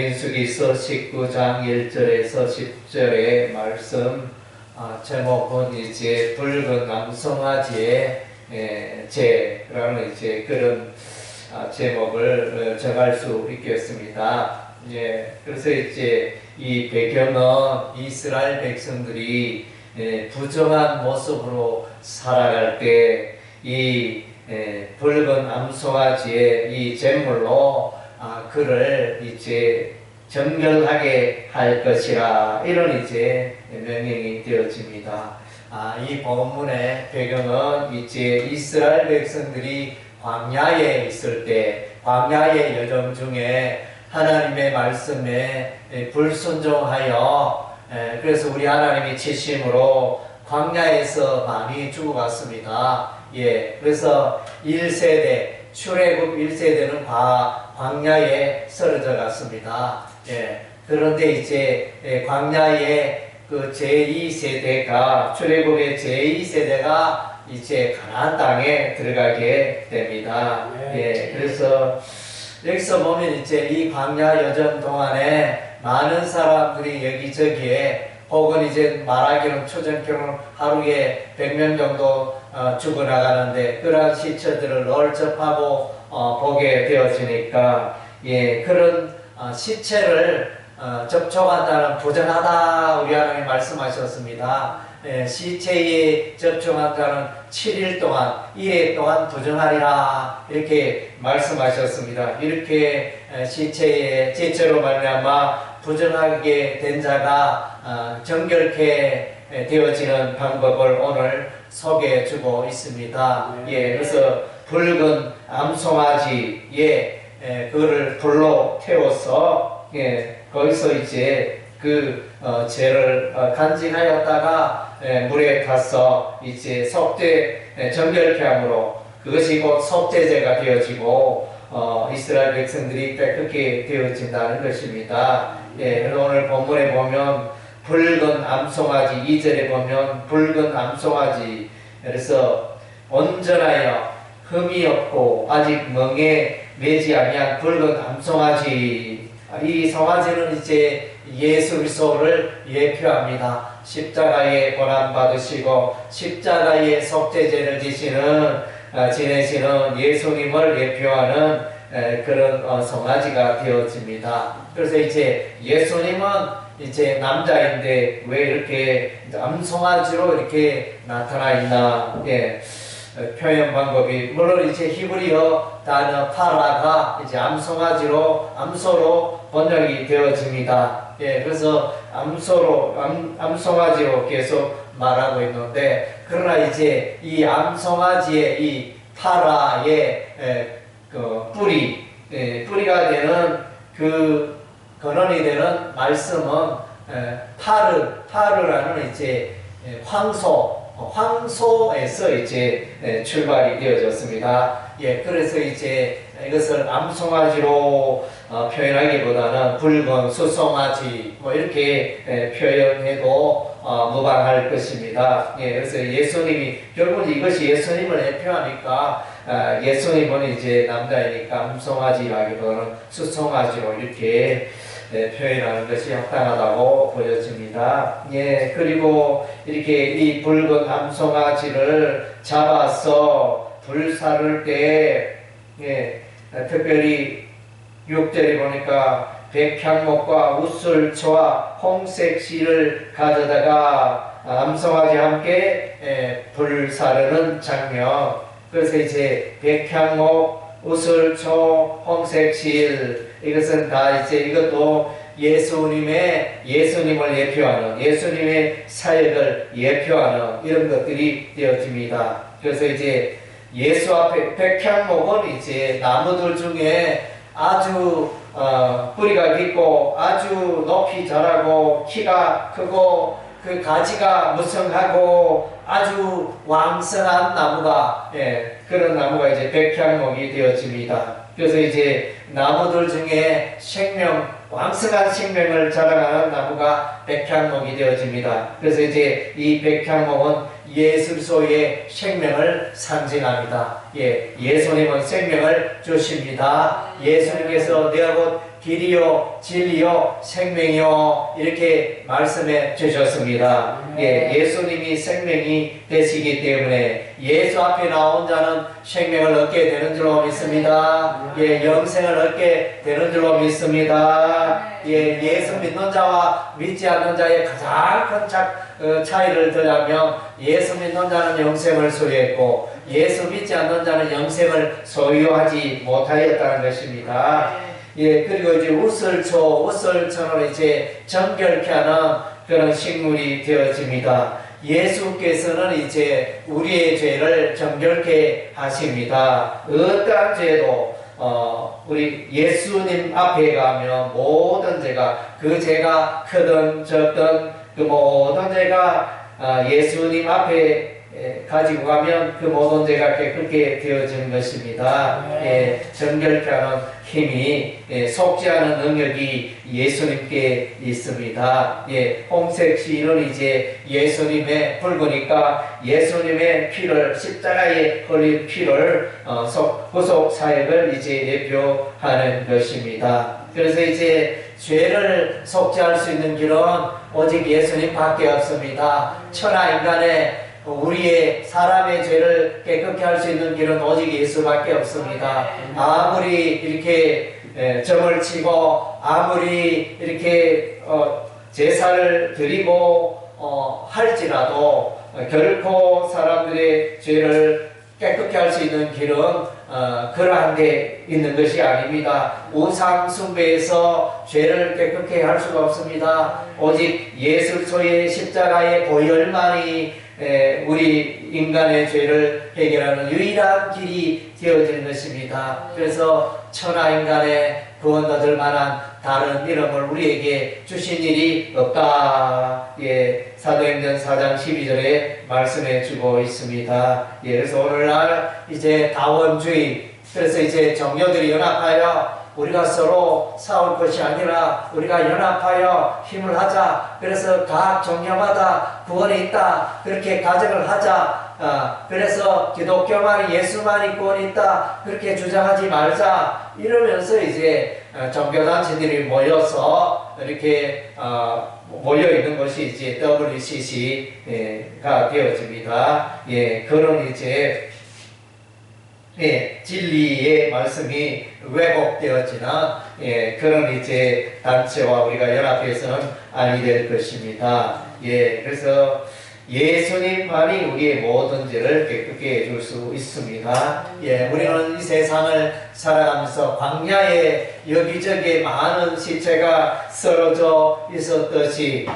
민수기서 19장 1절에서 10절의 말씀, 제목은 이제 붉은 남성화지의 제라는 이제 그런 제목을 정할 수 있겠습니다. 그래서 이제 이 배경은 이스라엘 백성들이 부정한 모습으로 살아갈 때 이 붉은 암송아지의 이 제물로 그를 이제 정결하게 할 것이라, 이런 이제 명령이 되어집니다. 이 본문의 배경은 이제 이스라엘 백성들이 광야에 있을 때, 광야의 여정 중에 하나님의 말씀에 불순종하여, 그래서 우리 하나님이 치심으로 광야에서 많이 죽어갔습니다. 그래서 1세대, 출애굽 1세대는 광야에 쓰러져 갔습니다. 그런데 이제 광야의 그 제2세대가, 출애굽의 제2세대가 이제 가나안 땅에 들어가게 됩니다. 그래서 여기서 보면 이제 이 광야 여정 동안에 많은 사람들이 여기저기에, 혹은 이제 말하기는 초전교는 하루에 100명 정도 죽어나가는데, 그러한 시체들을 늘 접하고 보게 되어지니까, 그런 시체를 접촉한다는 부정하다, 우리 하나님 말씀하셨습니다. 시체에 접촉한 자는 7일 동안, 1회 동안 부정하리라, 이렇게 말씀하셨습니다. 이렇게 시체로 말미암아 부정하게 된 자가 정결케 되어지는 방법을 오늘 소개해 주고 있습니다. 그래서 붉은 암송아지에 그거를 불로 태워서 거기서 이제 그 죄를 간직하였다가 물에 가서 이제 정결케 함으로 그것이 곧 속죄제가 되어지고 이스라엘 백성들이 깨끗게 되어진다는 것입니다. 오늘 본문에 보면 붉은 암송아지, 2절에 보면 붉은 암송아지, 그래서 온전하여 흠이 없고 아직 멍에 매지 아니한 붉은 암송아지. 이 송아지는 이제 예수 그리스도를 예표합니다. 십자가에 고난 받으시고 십자가의 속죄제를 지내시는 예수님을 예표하는 그런 송아지가 되어집니다. 그래서 이제 예수님은 이제 남자인데 왜 이렇게 암송아지로 이렇게 나타나 있나? 표현 방법이, 물론 이제 히브리어 단어 파라가 이제 암소로 번역이 되어집니다. 그래서 암송아지로 계속 말하고 있는데, 그러나 이제 이 암송아지의 이 파라의 그 뿌리가 되는 그 근원이 되는 말씀은 파르라는 이제 황소에서 이제 출발이 되어졌습니다. 그래서 이제 이것을 암송아지로 표현하기보다는 붉은 수송아지 뭐 이렇게 표현해도 무방할 것입니다. 그래서 예수님이, 결국 이것이 예수님을 대표하니까 예수님은 이제 남자이니까 암송아지라기보다는 수송아지로 이렇게 표현하는 것이 합당하다고 보여집니다. 그리고 이렇게 이 붉은 암송아지를 잡아서 불사를 때, 특별히 6절에 보니까 백향목과 우슬초와 홍색 실을 가져다가 암송아지와 함께 불사르는 장면. 그래서 이제 백향목, 우슬초, 홍색 실, 이것은 다 이제 이것도 예수님을 예표하는, 예수님의 사역을 예표하는 이런 것들이 되어집니다. 그래서 이제 예수 앞에 백향목은 이제 나무들 중에 아주 뿌리가 깊고 아주 높이 자라고 키가 크고 그 가지가 무성하고 아주 왕성한 나무가, 그런 나무가 이제 백향목이 되어집니다. 그래서 이제 나무들 중에 왕성한 생명을 자랑하는 나무가 백향목이 되어집니다. 그래서 이제 이 백향목은 예수 그리스도의 생명을 상징합니다. 예수님은 생명을 주십니다. 예수님께서 내가 곧 길이요 진리요 생명이요 이렇게 말씀해 주셨습니다. 예, 예수님이 생명이 되시기 때문에 예수 앞에 나온 자는 생명을 얻게 되는 줄로 믿습니다. 예, 영생을 얻게 되는 줄로 믿습니다. 예, 예수 믿는 자와 믿지 않는 자의 가장 큰 차이를 들자면 예수 믿는 자는 영생을 소유했고 예수 믿지 않는 자는 영생을 소유하지 못하였다는 것입니다. 예, 그리고 이제 우슬초는 이제 정결케 하는 그런 식물이 되어집니다. 예수께서는 이제 우리의 죄를 정결케 하십니다. 어떠한 죄도 우리 예수님 앞에 가면 모든 죄가 그 죄가 크든 적든 그 모든 죄가 예수님 앞에 가지고 가면 그 모든 죄가 깨끗게 되어지는 것입니다. 예, 정결케 하는 힘이 속지 않은 능력이 예수님께 있습니다. 예, 홍색 시인은 이제 예수님의 붉으니까 예수님의 피를 십자가에 흘린 피를 구속 사역을 이제 대표하는 것입니다. 그래서 이제 죄를 속죄할 수 있는 길은 오직 예수님밖에 없습니다. 천하 인간의 우리의 사람의 죄를 깨끗게 할 수 있는 길은 오직 예수밖에 없습니다. 아무리 이렇게 점을 치고 아무리 이렇게 제사를 드리고 할지라도 결코 사람들의 죄를 깨끗게 할 수 있는 길은 그러한 게 있는 것이 아닙니다. 우상 숭배에서 죄를 깨끗게 할 수가 없습니다. 오직 예수 그리스도의 십자가의 보혈만이 우리 인간의 죄를 해결하는 유일한 길이 되어지는 것입니다. 그래서 천하 인간의 구원 얻을 만한 다른 이름을 우리에게 주신 일이 없다. 예, 사도행전 4장 12절에 말씀해 주고 있습니다. 예, 그래서 오늘날 이제 다원주의, 그래서 이제 정교들이 연합하여 우리가 서로 싸울 것이 아니라 우리가 연합하여 힘을 하자. 그래서 각 정교마다 구원이 있다. 그렇게 가정을 하자. 그래서 기독교만이 예수만이 구원이 있다. 그렇게 주장하지 말자. 이러면서 이제 정교단체들이 모여서 이렇게 모여 있는 것이 이제 WCC가 되어집니다. 예, 그런 이제 예, 진리의 말씀이 왜곡되었지는 그런 이제 단체와 우리가 연합해서는 아니 될 것입니다. 예, 그래서 예수님만이 우리의 모든 죄를 깨끗게 해줄 수 있습니다. 예, 우리는 이 세상을 살아가면서 광야에 여기저기 많은 시체가 썰어져 있었듯이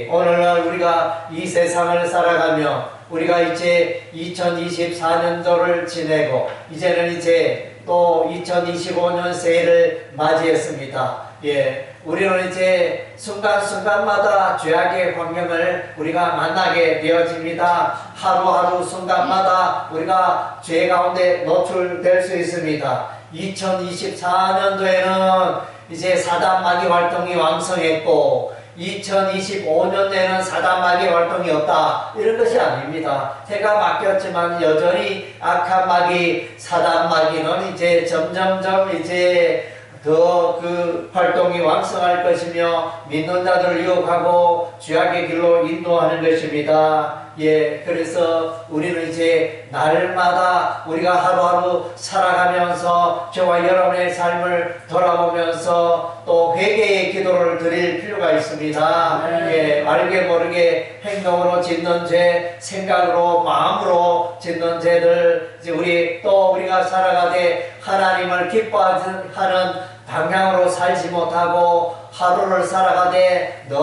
오늘날 우리가 이 세상을 살아가며 우리가 이제 2024년도를 지내고 이제는 이제 또 2025년 새해를 맞이했습니다. 예, 우리는 이제 순간순간마다 죄악의 환경을 우리가 만나게 되어집니다. 하루하루 순간마다 우리가 죄 가운데 노출될 수 있습니다. 2024년도에는 이제 사단 마귀 활동이 왕성했고 2025년에는 사단 마귀 활동이 없다. 이런 것이 아닙니다. 해가 바뀌었지만 여전히 악한 마귀, 사단 마귀는 이제 점점점 이제 더 그 활동이 왕성할 것이며 믿는 자들을 유혹하고 죄악의 길로 인도하는 것입니다. 예, 그래서 우리는 이제 날마다 우리가 하루하루 살아가면서 저와 여러분의 삶을 돌아보면서 또 회개의 기도를 드릴 필요가 있습니다. 예, 알게 모르게 행동으로 짓는 죄, 생각으로 마음으로 짓는 죄들 이제 우리가 살아가되 하나님을 기뻐하는 방향으로 살지 못하고 하루를 살아가되 늘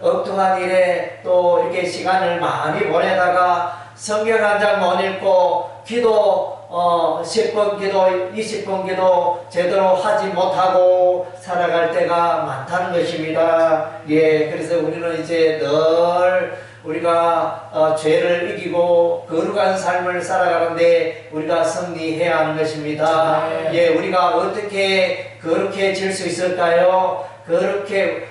엉뚱한 일에 또 이렇게 시간을 많이 보내다가 성경 한 장 못 읽고 기도 10분 기도 20분 기도 제대로 하지 못하고 살아갈 때가 많다는 것입니다. 예, 그래서 우리는 이제 늘 우리가 죄를 이기고 거룩한 삶을 살아가는데 우리가 승리해야 하는 것입니다. 예, 우리가 어떻게 거룩해질 수 있을까요?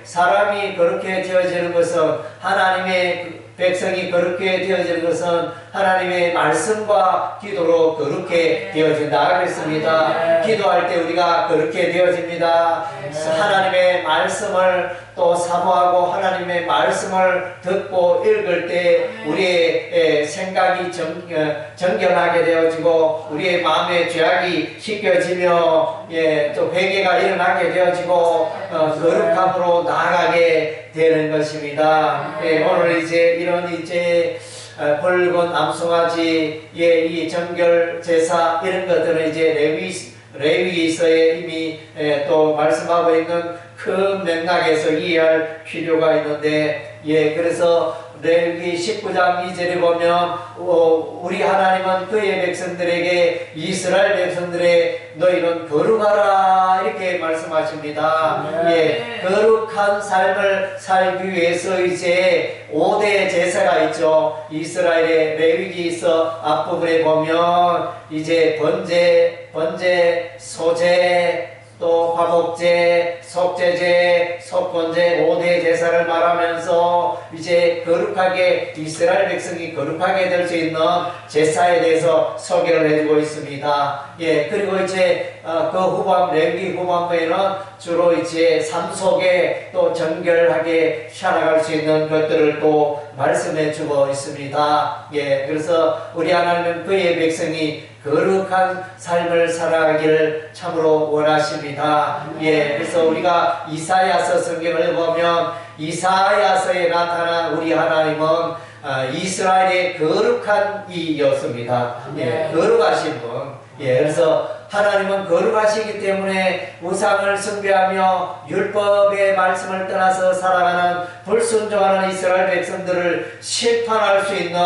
사람이 거룩해 되어지는 것은 하나님의 백성이 거룩해 되어지는 것은 하나님의 말씀과 기도로 거룩해 되어진다 그랬습니다. 기도할 때 우리가 거룩해 되어집니다. 하나님의 말씀을 또 사모하고 하나님의 말씀을 듣고 읽을 때 우리의 생각이 정결하게 되어지고 우리의 마음의 죄악이 씻겨지며 또 회개가 일어나게 되어지고 거룩함으로 나아가게 되는 것입니다. 오늘 이제 이런 붉은 암송아지 이 정결 제사 이런 것들은 이제 레위기서에 이미 또 말씀하고 있는 큰 맥락에서 이해할 필요가 있는데 그래서 레위기 19장 2절에 보면 우리 하나님은 그의 백성들에게 이스라엘 백성들의 너희는 거룩하라 이렇게 말씀하십니다. 거룩한 삶을 살기 위해서 이제 5대 제사가 있죠. 이스라엘의 레위기서 앞부분에 보면 이제 번제, 소제, 또 화목제, 속죄제, 속건제 5대 제사를 말하면서 이제 거룩하게 이스라엘 백성이 거룩하게 될 수 있는 제사에 대해서 소개를 해주고 있습니다. 그리고 이제 그 후반 레위기 후반부에는 주로 이제 삶 속에 또 정결하게 살아갈 수 있는 것들을 또 말씀해 주고 있습니다. 그래서 우리 하나님은 그의 백성이 거룩한 삶을 살아가기를 참으로 원하십니다. 그래서 우리가 이사야서 성경을 보면 이사야서에 나타난 우리 하나님은 이스라엘의 거룩한 이였습니다. 거룩하신 분. 그래서 하나님은 거룩하시기 때문에 우상을 숭배하며 율법의 말씀을 떠나서 살아가는 불순종하는 이스라엘 백성들을 심판할 수 있는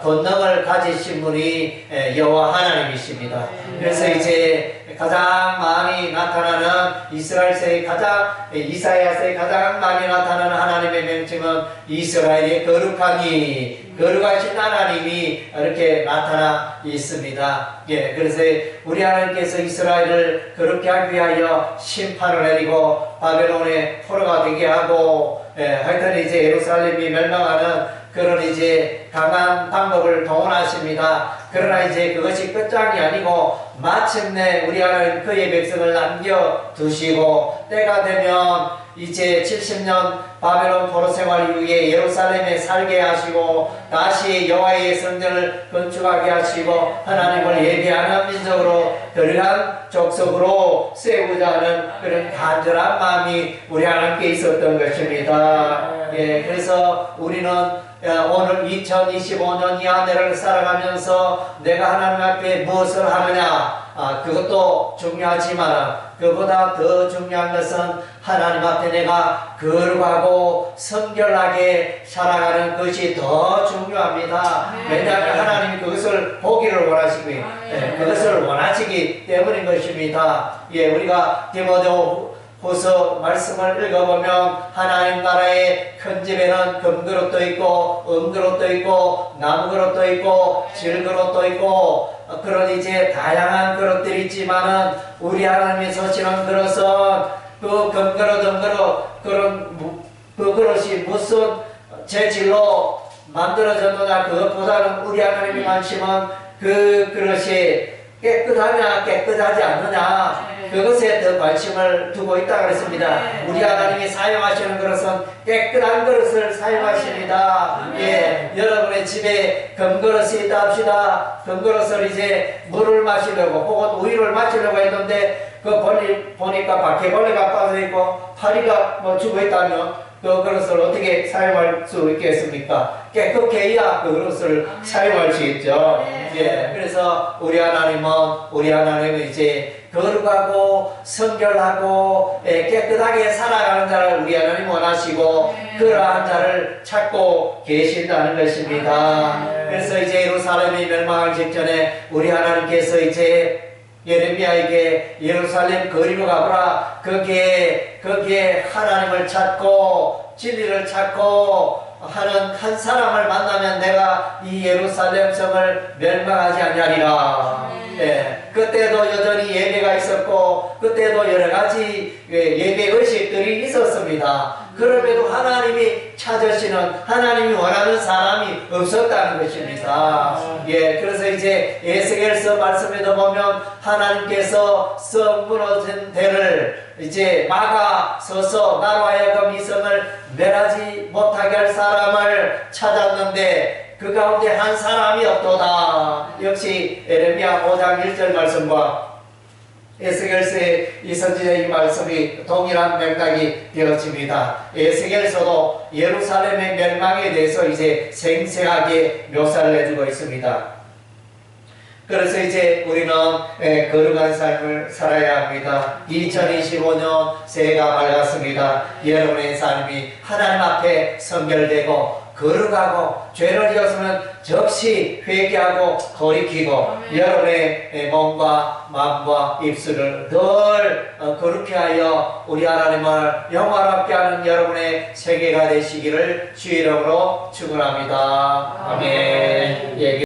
권능을 가지신 분이 여호와 하나님이십니다. 그래서 이제 가장 많이 나타나는 이사야서에 가장 많이 나타나는 하나님의 명칭은 이스라엘의 거룩하신 하나님이 이렇게 나타나 있습니다. 그래서 우리 하나님께서 이스라엘을 거룩게 하기 위하여 심판을 내리고 바벨론의 포로가 되게 하고 하여튼 이제 예루살렘이 멸망하는 그런 이제 강한 방법을 동원하십니다. 그러나 이제 그것이 끝장이 아니고 마침내 우리 하나님 그의 백성을 남겨두시고 때가 되면 이제 70년 바벨론 포로 생활 이후에 예루살렘에 살게 하시고 다시 여호와의 성전을 건축하게 하시고 하나님을 예배하는 민족으로 거룩한 족속으로 세우자 하는 그런 간절한 마음이 우리 하나님께 있었던 것입니다. 그래서 우리는 오늘 2025년 이 한 해를 살아가면서 내가 하나님 앞에 무엇을 하느냐 그것도 중요하지만 그보다 더 중요한 것은 하나님 앞에 내가 거룩하고 성결하게 살아가는 것이 더 중요합니다. 왜냐하면 하나님이 그것을 보기를 원하시고 그것을 원하시기 때문인 것입니다. 우리가 디모데후서 말씀을 읽어보면 하나님 나라의 큰 집에는 금그릇도 있고 은그릇도 있고 나무그릇도 있고 질그릇도 있고 그런 이제 다양한 그릇들이 있지만은 우리 하나님이 서시는 그릇은 그 금그릇 은그릇 그 그릇이 무슨 재질로 만들어졌느냐 그것보다는 우리 하나님의 관심은 그 그릇이 깨끗하냐 깨끗하지 않느냐 그것에 더 관심을 두고 있다 그랬습니다. 우리 하나님이 사용하시는 그릇은 깨끗한 그릇을 사용하십니다. 여러분의 집에 금그릇이 있다 합시다. 금그릇을 이제 물을 마시려고 혹은 우유를 마시려고 했는데 그 보니까 밖에 벌레가 빠져있고 파리가 죽어 있다면 그 그릇을 어떻게 사용할 수 있겠습니까? 깨끗게 해야 그 그릇을 사용할 수 있죠. 그래서 우리 하나님은 이제 거룩하고 성결하고 깨끗하게 살아가는 자를 우리 하나님 원하시고 그러한 자를 찾고 계신다는 것입니다. 그래서 이제 예루살렘이 멸망하기 직전에 우리 하나님께서 이제 예레미야에게 예루살렘 거리로 가보라. 거기에 하나님을 찾고 진리를 찾고 하는 한 사람을 만나면 내가 이 예루살렘 성을 멸망하지 아니하리라. 예, 그때도 여전히 예배가 있었고 그때도 여러 가지 예배 의식들이 있었습니다. 그럼에도 하나님이 찾으시는 하나님이 원하는 사람이 없었다는 것입니다. 예, 그래서 이제 에스겔서 말씀에도 보면 하나님께서 성 무너진 데를 이제 막아 서서 나로 하여금 이 성을 멸하지 못하게 할 사람을 찾았는데 그 가운데 한 사람이 없도다. 역시 에레미야 5장 1절 말씀과 에스겔서의 이 선지자의 이 말씀이 동일한 맥락이 되어집니다. 에스겔서도 예루살렘의 멸망에 대해서 이제 생생하게 묘사를 해주고 있습니다. 그래서 이제 우리는 거룩한 삶을 살아야 합니다. 2025년 새해가 밝았습니다. 여러분의 삶이 하나님 앞에 선결되고 거룩하고 죄를 지었으면 즉시 회개하고 돌이키고 여러분의 몸과 마음과 입술을 늘 거룩히 하여 우리 하나님을 영화롭게 하는 여러분의 세계가 되시기를 주의 이름으로 축원합니다. 아멘.